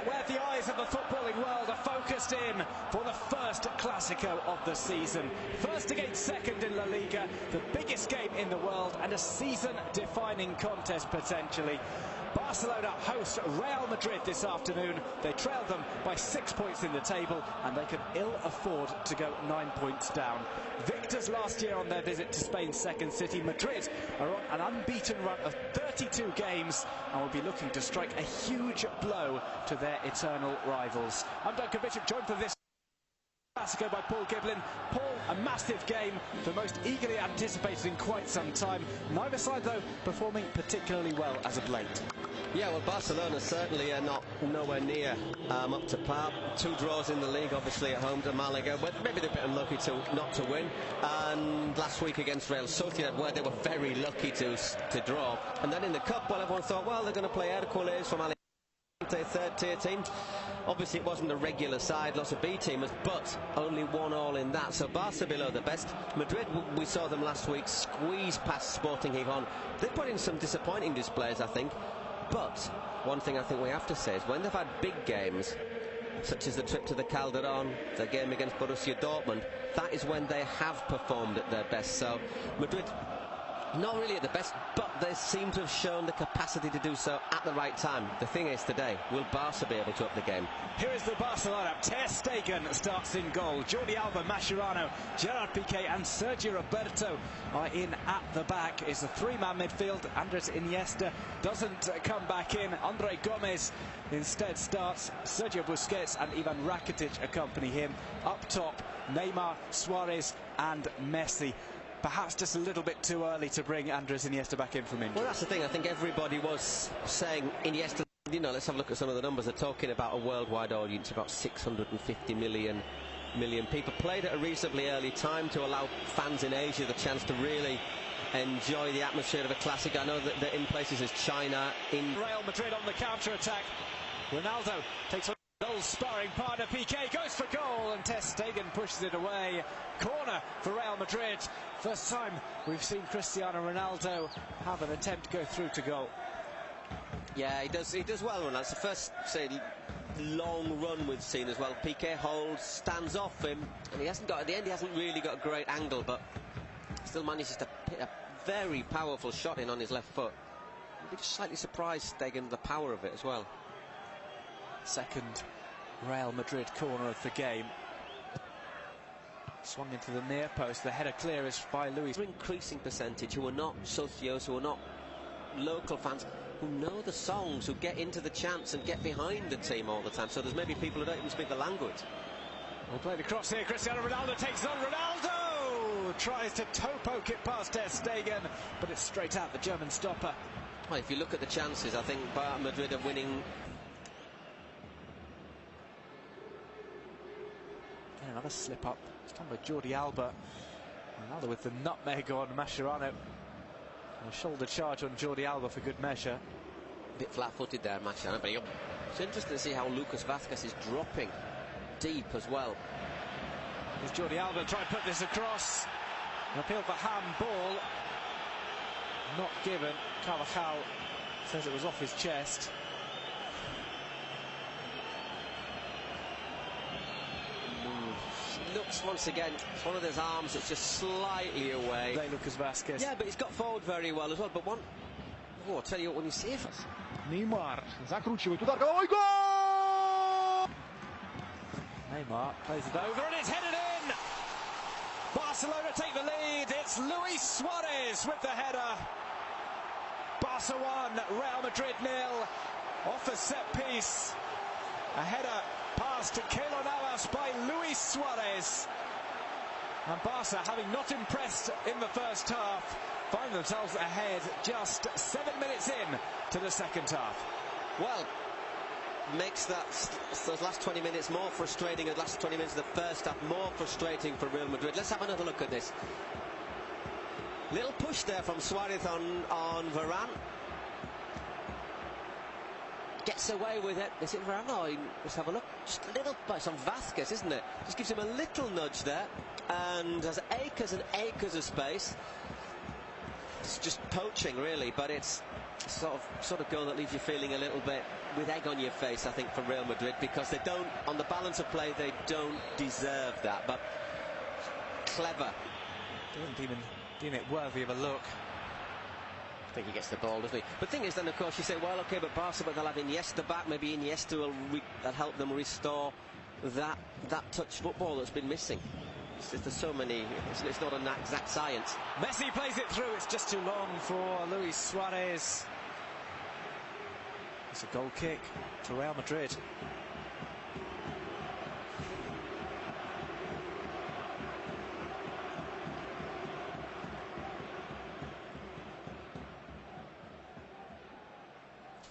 where the eyes of the footballing world are focused in for the first Clásico of the season. First against second in La Liga, the biggest game in the world and a season-defining contest potentially. Barcelona host Real Madrid this afternoon. They trailed them by 6 points in the table and they can ill afford to go 9 points down. Victors last year on their visit to Spain's second city, Madrid are on an unbeaten run of 32 games and will be looking to strike a huge blow to their eternal rivals. I'm Duncan Bishop, joined for this Clásico by Paul Giblin. Paul, a massive game, the most eagerly anticipated in quite some time. Neither side, though, performing particularly well as of late. Yeah, well, Barcelona certainly are nowhere near up to par. 2 draws in the league, obviously at home to Malaga, but maybe they're a bit unlucky not to win. And last week against Real Sociedad, where they were very lucky to draw. And then in the cup, well, everyone thought, well, they're going to play Hércules from third-tier team. Obviously it wasn't a regular side, lots of B-teamers, but only 1-1 in that, so Barca below the best. Madrid, we saw them last week squeeze past Sporting Gijón. They put in some disappointing displays, I think, but one thing I think we have to say is when they've had big games, such as the trip to the Calderón, the game against Borussia Dortmund, that is when they have performed at their best. So Madrid, not really at the best, but they seem to have shown the capacity to do so at the right time. The thing is today, will Barca be able to up the game? Here is the Barcelona. Ter Stegen starts in goal. Jordi Alba, Mascherano, Gerard Piqué and Sergio Roberto are in at the back. It's a 3-man midfield. Andres Iniesta doesn't come back in. Andre Gomez instead starts. Sergio Busquets and Ivan Rakitic accompany him. Up top, Neymar, Suarez and Messi. Perhaps just a little bit too early to bring Andres Iniesta back in from injury. Well, that's the thing. I think everybody was saying Iniesta, you know, let's have a look at some of the numbers. They're talking about a worldwide audience, about 650 million people. Played at a reasonably early time to allow fans in Asia the chance to really enjoy the atmosphere of a classic. I know that in places as China, in Real Madrid on the counter-attack. Ronaldo takes on old sparring partner. Piqué goes for goal and Ter Stegen pushes it away. Corner for Real Madrid. First time we've seen Cristiano Ronaldo have an attempt to go through to goal. Yeah, he does well, Ronaldo. It's the first, say, long run we've seen as well. Piqué holds, stands off him, and at the end he hasn't really got a great angle, but still manages to hit a very powerful shot in on his left foot. I'm just slightly surprised, Stegen, the power of it as well. Second Real Madrid corner of the game. Swung into the near post. The header clear is by Luis. Increasing percentage who are not socios, who are not local fans, who know the songs, who get into the chants and get behind the team all the time. So there's maybe people who don't even speak the language. We'll play the cross here. Cristiano Ronaldo takes on Ronaldo. Tries to toe poke it past Ter Stegen, but it's straight out the German stopper. Well, if you look at the chances, I think Bayern Madrid are winning. And another slip up. It's done by Jordi Alba. Ronaldo with the nutmeg on Mascherano. And a shoulder charge on Jordi Alba for good measure. A bit flat-footed there, Mascherano. But it's interesting to see how Lucas Vázquez is dropping deep as well. Here's Jordi Alba trying to put this across. An appeal for handball. Not given. Carvajal says it was off his chest. Looks once again, it's one of those arms that's just slightly away. Lucas Vázquez. Yeah, but he's got forward very well as well. But I'll tell you what, when you see it. Neymar закручивает удар. Головой гол! Neymar plays it over and it's headed in. Barcelona take the lead. It's Luis Suarez with the header. Barca 1, Real Madrid 0. Off a set piece. A header past to Keylor Navas by Luis Suarez. And Barca, having not impressed in the first half, find themselves ahead just 7 minutes in to the second half. Well, makes those last 20 minutes more frustrating, the last 20 minutes of the first half more frustrating for Real Madrid. Let's have another look at this. Little push there from Suarez on Varane. Gets away with it. Is it Varane? Oh, let's have a look. Just a little bite on Vázquez, isn't it? Just gives him a little nudge there, and has acres and acres of space. It's just poaching, really, but it's sort of goal that leaves you feeling a little bit with egg on your face, I think, for Real Madrid, because they don't, on the balance of play, they don't deserve that. But clever. Doesn't even deem it worthy of a look. I think he gets the ball, doesn't he? But the thing is, then of course you say, well, okay, but Barca, but they'll have Iniesta back. Maybe Iniesta will help them restore that touch football that's been missing. There's so many. It's not an exact science. Messi plays it through. It's just too long for Luis Suarez. It's a goal kick to Real Madrid.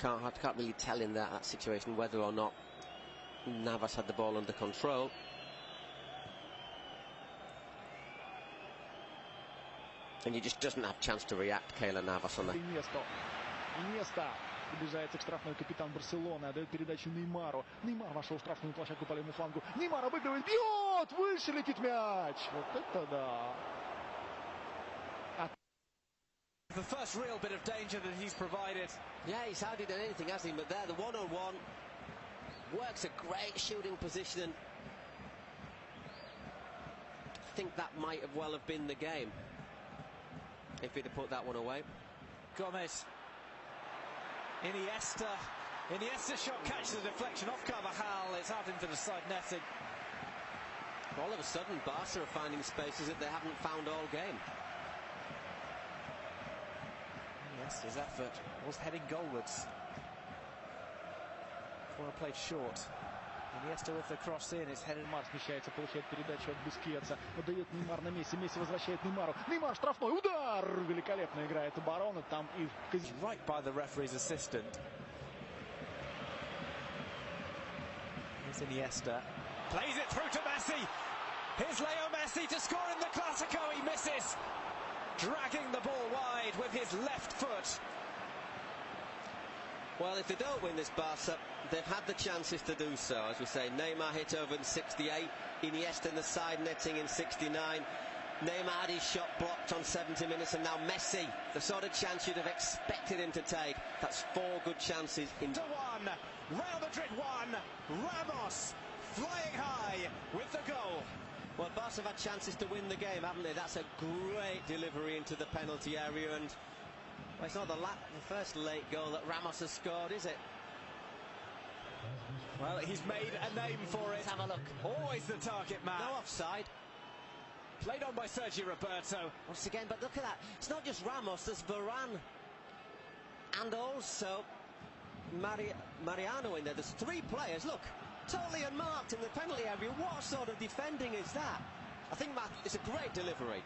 Can't really tell in that situation whether or not Navas had the ball under control. And he just doesn't have a chance to react, Keylor Navas, on that. Iniesta. Приближается к штрафной капитан Барселоны, отдает передачу Неймару. Неймар вошел в штрафную площадку по левому флангу. Неймар обыгрывает, бьет! Выше летит мяч. Вот это да. The first real bit of danger that he's provided. Yeah, he's hardly done anything, has he? But there, the one-on-one works a great shooting position, and I think that might have well have been the game if he'd have put that one away. Gomez. Iniesta shot catches the deflection off Carvajal. It's out into the side netting. All of a sudden, Barca are finding spaces that they haven't found all game. Iniesta's effort was heading goalwards. Well played short. Iniesta with the cross in, it's headed. Неймар смещается, получает передачу от Бускетса. Отдает Неймар на Месси. Месси возвращает Неймару. Неймар, штрафной удар! Великолепно играет оборона. Там и right by the referee's assistant. Here's Iniesta. Plays it through to Messi. Here's Leo Messi to score in the Clásico. He misses. Dragging the ball wide with his left foot. Well, if they don't win this, Barca, they've had the chances to do so. As we say, Neymar hit over in 68, Iniesta in the side netting in 69. Neymar had his shot blocked on 70 minutes, and now Messi, the sort of chance you'd have expected him to take. That's 4 good chances in. To 1, Real Madrid 1, Ramos flying high with the goal. Well, Barca have had chances to win the game, haven't they? That's a great delivery into the penalty area, and well, it's not the first late goal that Ramos has scored, is it? Well, he's made a name for it. Let's have a look. Always the target man. No offside. Played on by Sergio Roberto. Once again, but look at that. It's not just Ramos, there's Varane. And also Mariano in there. There's 3 players. Look, totally unmarked in the penalty area. What sort of defending is that? I think it's a great delivery.